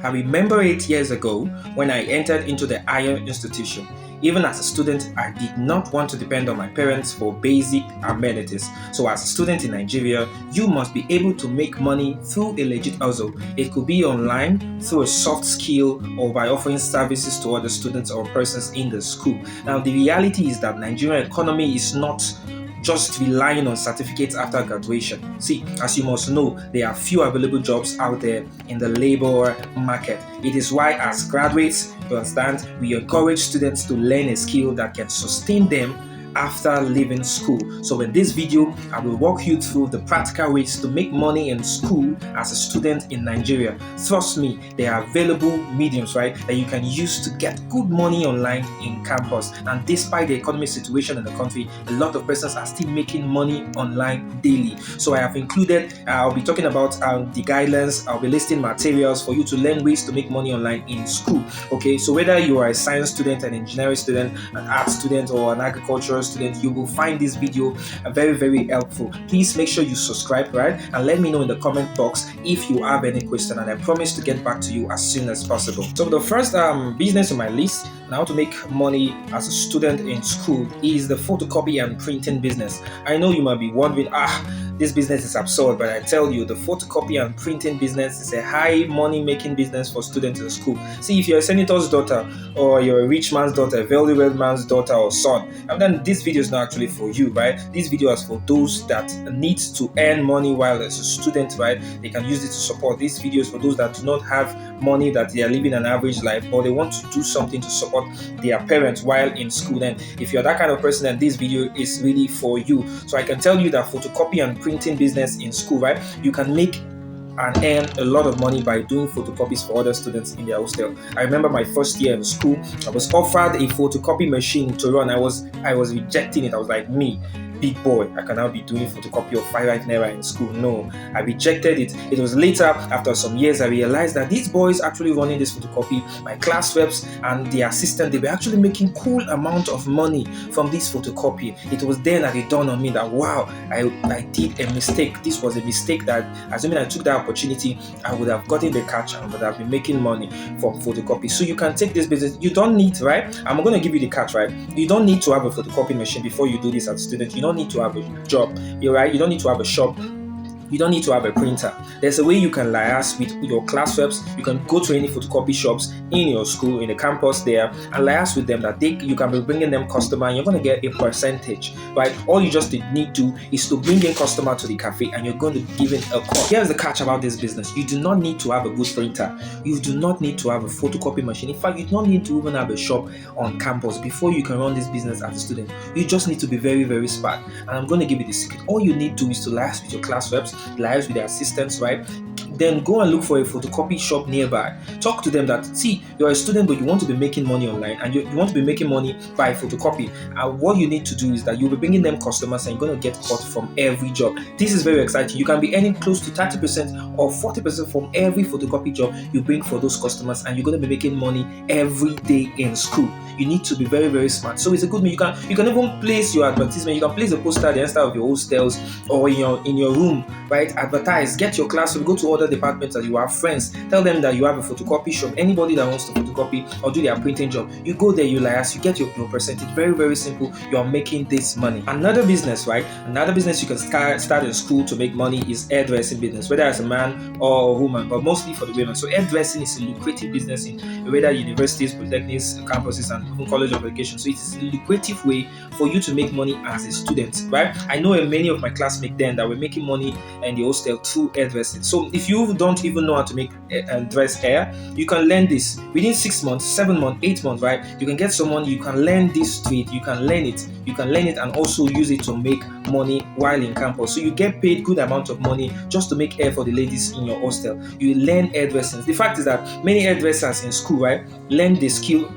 I remember 8 years ago when I entered into the higher institution. Even as a student, I did not want to depend on my parents for basic amenities. So as a student in Nigeria, you must be able to make money through a legit hustle. It could be online, through a soft skill, or by offering services to other students or persons in the school. Now, the reality is that Nigerian economy is not just relying on certificates after graduation. See, as you must know, there are few available jobs out there in the labor market. It is why, as graduates, you understand, we encourage students to learn a skill that can sustain them after leaving school. So in this video, I will walk you through the practical ways to make money in school as a student in Nigeria. Trust me, there are available mediums, right, that you can use to get good money online in campus. And despite the economic situation in the country, a lot of persons are still making money online daily. So I have included, I'll be talking about the guidelines, I'll be listing materials for you to learn ways to make money online in school. Okay, so whether you are a science student, an engineering student, an art student, or an agricultural student, you will find this video very, very helpful. Please make sure you subscribe, right, and let me know in the comment box if you have any question, and I promise to get back to you as soon as possible. So the first business on my list and how to make money as a student in school is the photocopy and printing business. I know you might be wondering, this business is absurd, but I tell you, the photocopy and printing business is a high money making business for students in school. See, if you're a senator's daughter, or you're a rich man's daughter, a very wealthy man's daughter or son, and then this video is not actually for you, right? This video is for those that need to earn money while as a student, right? They can use it to support. This video is for those that do not have money, that they are living an average life, or they want to do something to support their parents while in school. Then if you're that kind of person, then this video is really for you. So I can tell you that photocopy and printing business in school, right, you can make and earn a lot of money by doing photocopies for other students in their hostel. I remember my first year in school, I was offered a photocopy machine to run. I was rejecting it. I was like, me, big boy, I cannot be doing photocopy of 5 naira in school. No, I rejected it. It was later, after some years, I realized that these boys actually running this photocopy, my class reps and the assistant, they were actually making cool amount of money from this photocopy. It was then that it dawned on me that, wow, I did a mistake. This was a mistake that, assuming I took that opportunity, I would have gotten the catch and would have been making money from photocopy. So you can take this business. You don't need, right? I'm going to give you the catch, right? You don't need to have a photocopy machine before you do this as a student. You don't need to have a job, you're right. You don't need to have a shop. You don't need to have a printer. There's a way you can liaise with your class reps. You can go to any photocopy shops in your school, in the campus there, and liaise with them that you can be bringing them customer, and you're going to get a percentage, right? All you just need to is to bring in customer to the cafe, and you're going to be given a cut. Here's the catch about this business. You do not need to have a good printer. You do not need to have a photocopy machine. In fact, you don't need to even have a shop on campus before you can run this business as a student. You just need to be very, very smart. And I'm going to give you the secret. All you need to do is to liaise with your class reps, liaise with the assistants, right? Then go and look for a photocopy shop nearby. Talk to them that, see, you're a student, but you want to be making money online, and you want to be making money by photocopy. And what you need to do is that you'll be bringing them customers, and you're going to get cut from every job. This is very exciting. You can be earning close to 30% or 40% from every photocopy job you bring for those customers, and you're going to be making money every day in school. You need to be very, very smart. So it's a good thing. You can even place your advertisement. You can place a poster at the inside of your hostels or in your room, right? Advertise. Get your classroom. Go to other departments that you have friends. Tell them that you have a photocopy shop. Anybody that wants to photocopy or do their printing job, you go there, you liaise, you get your percentage. Very, very simple. You are making this money. Another business, right? Another business you can start in school to make money is hairdressing business, whether as a man or a woman, but mostly for the women. So hairdressing is a lucrative business in whether universities, polytechnics, campuses, and even college of education. So it is a lucrative way for you to make money as a student, right? I know many of my classmates then that were making money in the hostel through hairdressing. So if you don't even know how to make and dress hair, you can learn this within 6 months, 7 months, 8 months, right? You can get someone, you can learn this trade, you can learn it and also use it to make money while in campus. So you get paid good amount of money just to make hair for the ladies in your hostel. You learn hairdressing. The fact is that many hairdressers in school, right, learn the skill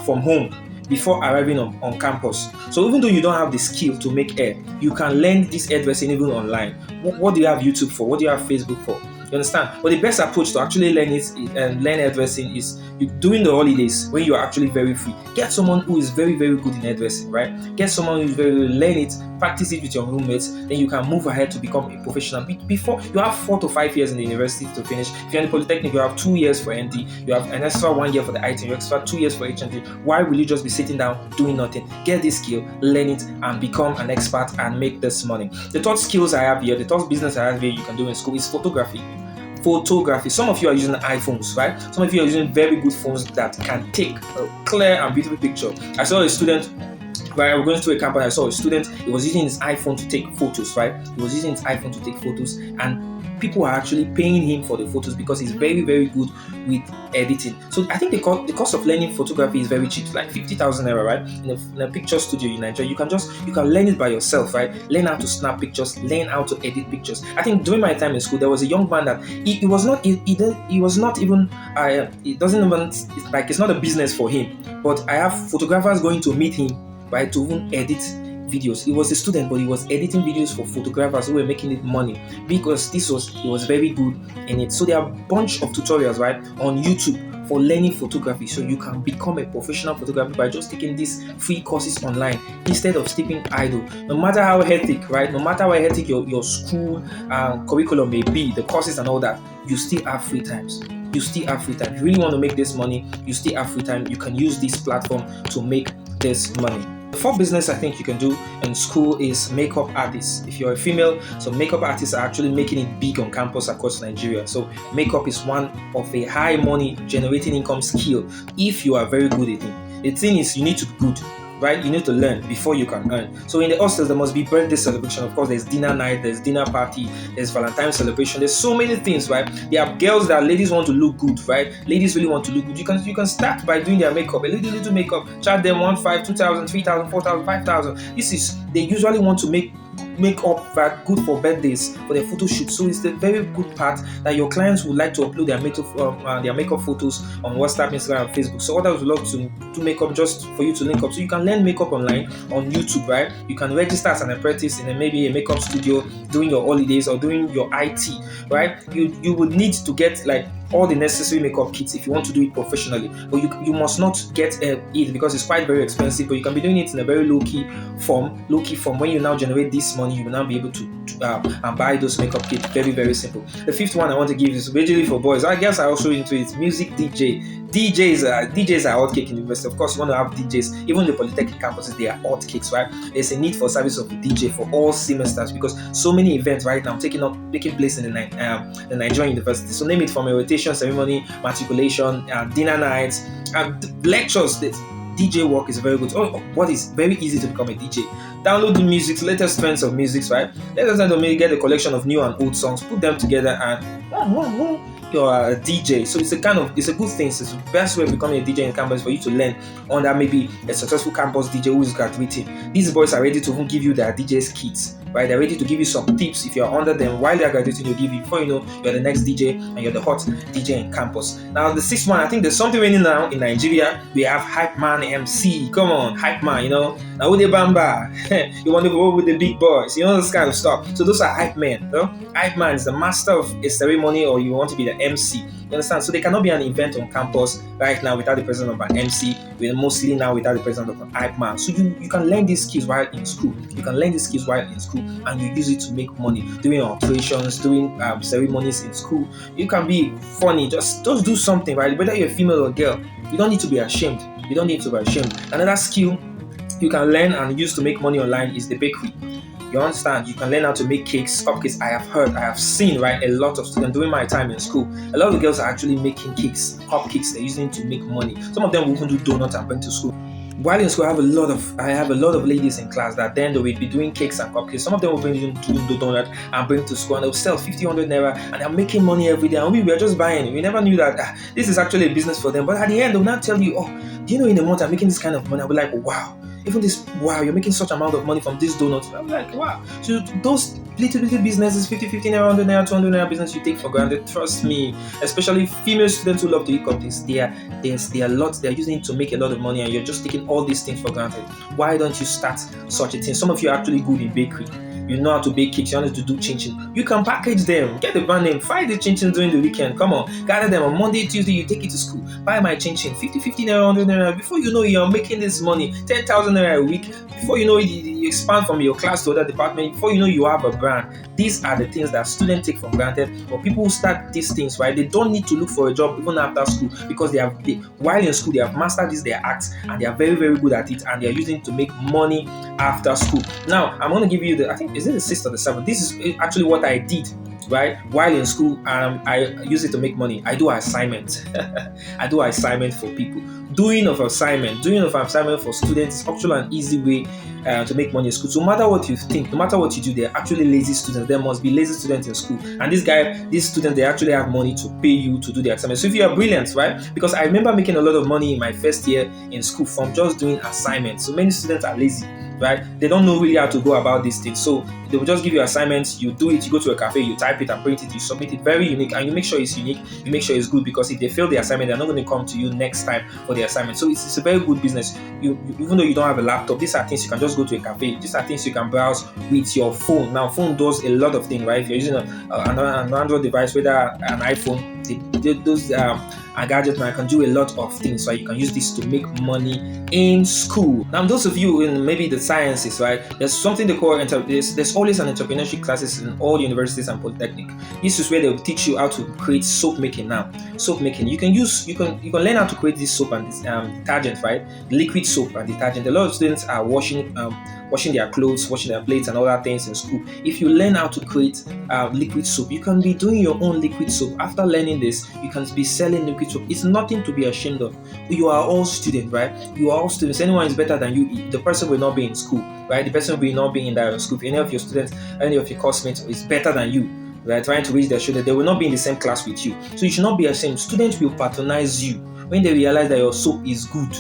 from home before arriving on campus. So even though you don't have the skill to make hair, you can learn this hairdressing even online. What do you have YouTube for? What do you have Facebook for? You understand? But the best approach to actually learn it and learn hairdressing is during the holidays when you are actually very free. Get someone who is very, very good in hairdressing, right? Get someone who is learn it, practice it with your roommates, then you can move ahead to become a professional. Before you have 4 to 5 years in the university to finish. If you're in the polytechnic, you have 2 years for ND, you have an extra 1 year for the IT, you have extra 2 years for HND. Why will you just be sitting down doing nothing? Get this skill, learn it, and become an expert and make this money. The third skills I have here, the third business I have here you can do in school is photography. Some of you are using iPhones, right? Some of you are using very good phones that can take a clear and beautiful picture. I saw a student, right? I was going to a campus. I saw a student. He was using his iPhone to take photos, right? He was using his iPhone to take photos, and people are actually paying him for the photos because he's very, very good with editing. So I think the cost of learning photography is very cheap. It's like 50,000 naira, right? In a picture studio in Nigeria, you can learn it by yourself, right? Learn how to snap pictures, learn how to edit pictures. I think during my time in school, there was a young man that he was not even it doesn't even, it's not a business for him. But I have photographers going to meet him, right, to even edit videos. He was a student, but he was editing videos for photographers who were making it money because he was very good in it. So there are a bunch of tutorials, right, on YouTube for learning photography, so you can become a professional photographer by just taking these free courses online instead of sleeping idle. No matter how hectic, right, no matter how hectic your school curriculum may be, the courses and all that, you still have free times. You still have free time. If you really want to make this money, you still have free time. You can use this platform to make this money. The fourth business I think you can do in school is makeup artists. If you're a female, so makeup artists are actually making it big on campus across Nigeria. So makeup is one of a high money generating income skill if you are very good at it. The thing is, you need to be good, right? You need to learn before you can earn. So in the hostels, there must be birthday celebration. Of course, there's dinner night, there's dinner party, there's Valentine's celebration. There's so many things, right? There are girls that ladies want to look good, right? Ladies really want to look good. You can start by doing their makeup, a little makeup. Charge them 1,500, 2,000, 3,000, 4,000, 5,000. They usually want to make up that good for birthdays, for their photo shoot. So it's the very good part that your clients would like to upload their makeup photos on WhatsApp, Instagram, and Facebook. So others would love to do makeup just for you to link up. So you can learn makeup online on YouTube, right? You can register as an apprentice in maybe a makeup studio during your holidays or during your IT, right? You would need to get like all the necessary makeup kits if you want to do it professionally, but you must not get it because it's quite very expensive. But you can be doing it in a very low-key form. When you now generate this money, you will now be able to buy those makeup kits. Very, very simple. The fifth one I want to give is majorly for boys. I guess I also into it. Music DJ. DJs are hot cake in the university. Of course, you want to have DJs. Even the polytechnic campuses, they are hot cakes, right? There's a need for service of a DJ for all semesters because so many events right now taking place in the Nigerian university. So name it from a rotation ceremony, matriculation, dinner nights, and lectures. The DJ work is very good. What is very easy to become a DJ? Download the music, latest trends of music, right? Latest trends of music, get a collection of new and old songs, put them together, and you're a DJ. So it's a good thing. It's the best way of becoming a DJ in campus for you to learn under maybe a successful campus DJ who is graduating. These boys are ready to even give you their DJ's kits, right? They're ready to give you some tips if you're under them while they're graduating. They'll give you, before you know, you're the next DJ and you're the hot DJ in campus. Now the sixth one, I think there's something raining now in Nigeria. We have hype man MC. Come on, hype man, you know. Now with the bamba, you want to go with the big boys, you know, this kind of stuff. So those are hype men. You know? Hype man is the master of a ceremony, or you want to be the MC. You understand? So there cannot be an event on campus right now without the presence of an MC. We're mostly now without the presence of an hype man. So you can learn these skills while in school. And you use it to make money doing alterations, doing ceremonies in school. You can be funny. Just do something, right? Whether you're a female or girl, you don't need to be ashamed. Another skill you can learn and use to make money online is the bakery. You understand? You can learn how to make cakes, cupcakes. I have seen, right, a lot of students during my time in school. A lot of girls are actually making cakes, cupcakes. They're using it to make money. Some of them will even do donuts and bring to school. While in school, I have a lot of ladies in class that then they will be doing cakes and cupcakes. Some of them will bring in the donut and bring to school, and they'll sell 50-100 naira, and they're making money every day. And we were just buying. We never knew that this is actually a business for them. But at the end, they'll not tell you, do you know in a month I'm making this kind of money? I'll be like, wow. You're making such amount of money from this donuts. I'm like, wow. So those little businesses, 50 naira, 100 naira, 200 naira business you take for granted, trust me, especially female students who love to eat cupcakes, they're using it to make a lot of money, and you're just taking all these things for granted. Why don't you start such a thing? Some of you are actually good in bakery. you know how to bake cakes, you know how to do chin chin. You can package them, get the brand name, fry the chin chin during the weekend. Come on, gather them on Monday, Tuesday, you take it to school. Buy my chin chin, 50 naira, 100 naira. Before you know it, you're making this money, 10,000 naira a week. Before you know it, you expand from your class to other department. Before you know, you have a brand. These are the things that students take for granted. But people who start these things, right? They don't need to look for a job even after school, because while in school they have mastered this their act, and they are very, very good at it, and they are using it to make money after school. Now I'm going to give you I think, is it the 6th or the 7th? This is actually what I did. Right, while in school, I use it to make money. I do assignments. I do assignment for people. Doing of assignment for students is actually an easy way to make money in school. So no matter what you think, no matter what you do, they're actually lazy students. There must be lazy students in school. And these students, they actually have money to pay you to do the assignment. So if you are brilliant, right? Because I remember making a lot of money in my first year in school from just doing assignments. So many students are lazy, right? They don't know really how to go about these things. So they will just give you assignments, you do it, you go to a cafe, you type it and print it, you submit it, very unique, and you make sure it's unique, you make sure it's good, because if they fail the assignment, they're not going to come to you next time for the assignment. So it's a very good business. You even though you don't have a laptop, these are things you can just go to a cafe, these are things you can browse with your phone. Now phone does a lot of things, right? If you're using an Android device, whether an iPhone, those gadgets now can do a lot of things. So you can use this to make money in school. Now those of you in maybe the sciences, right, there's something they call there's always an entrepreneurship classes in all universities and polytechnic. This is where they'll teach you how to create soap making. Now soap making, you can learn how to create this soap and this detergent, right? Liquid soap and detergent. A lot of students are washing their clothes, washing their plates and other things in school. If you learn how to create liquid soap, you can be doing your own liquid soap. After learning this, you can be selling liquid soap. It's nothing to be ashamed of. You are all students, right? You are all students. Anyone is better than you. The person will not be in school, right? The person will not be in that school. If any of your students, any of your classmates is better than you, they are trying to reach their shoulder, they will not be in the same class with you. So you should not be ashamed. Students will patronize you when they realize that your soap is good.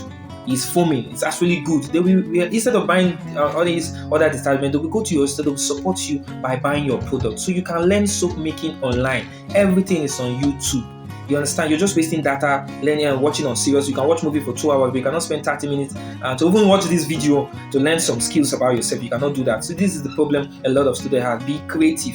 Is foaming, it's actually good. They will, instead of buying all these other detergent, they will go to your store, they will support you by buying your product. So you can learn soap making online. Everything is on YouTube. You understand? You're just wasting data learning and watching on serious. You can watch movie for 2 hours, but you cannot spend 30 minutes to even watch this video to learn some skills about yourself. You cannot do that. So this is the problem a lot of students have. Be creative.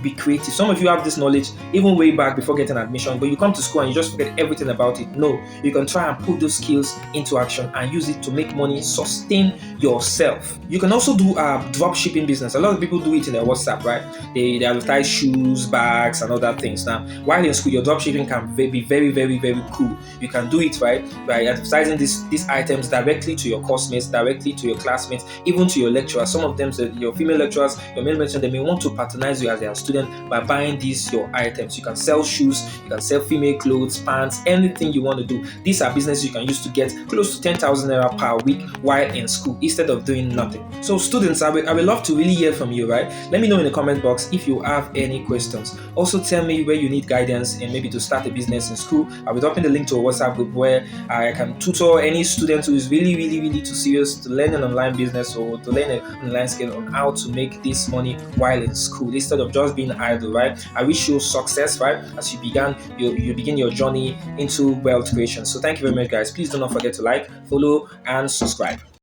Be creative. Some of you have this knowledge even way back before getting admission, but you come to school and you just forget everything about it. No, you can try and put those skills into action and use it to make money, sustain yourself. You can also do drop shipping business. A lot of people do it in their WhatsApp, right? They advertise shoes, bags, and other things. Now, while in school, your drop shipping can be very, very, very cool. You can do it, right, by advertising these items directly to your classmates, directly to your classmates, even to your lecturers. Some of them, your female lecturers, your male lecturers, they may want to patronize you as their student by buying your items. You can sell shoes, you can sell female clothes, pants, anything you want to do. These are businesses you can use to get close to 10,000 naira per week while in school instead of doing nothing. So students, I would love to really hear from you, right? Let me know in the comment box if you have any questions. Also tell me where you need guidance and maybe to start a business in school. I'll be dropping the link to a WhatsApp group where I can tutor any student who is really, really, really too serious to learn an online business or to learn an online skill on how to make this money while in school instead of just being idle, right? I wish you success, right, as you begin your journey into wealth creation. So thank you very much, guys. Please do not forget to like, follow, and subscribe.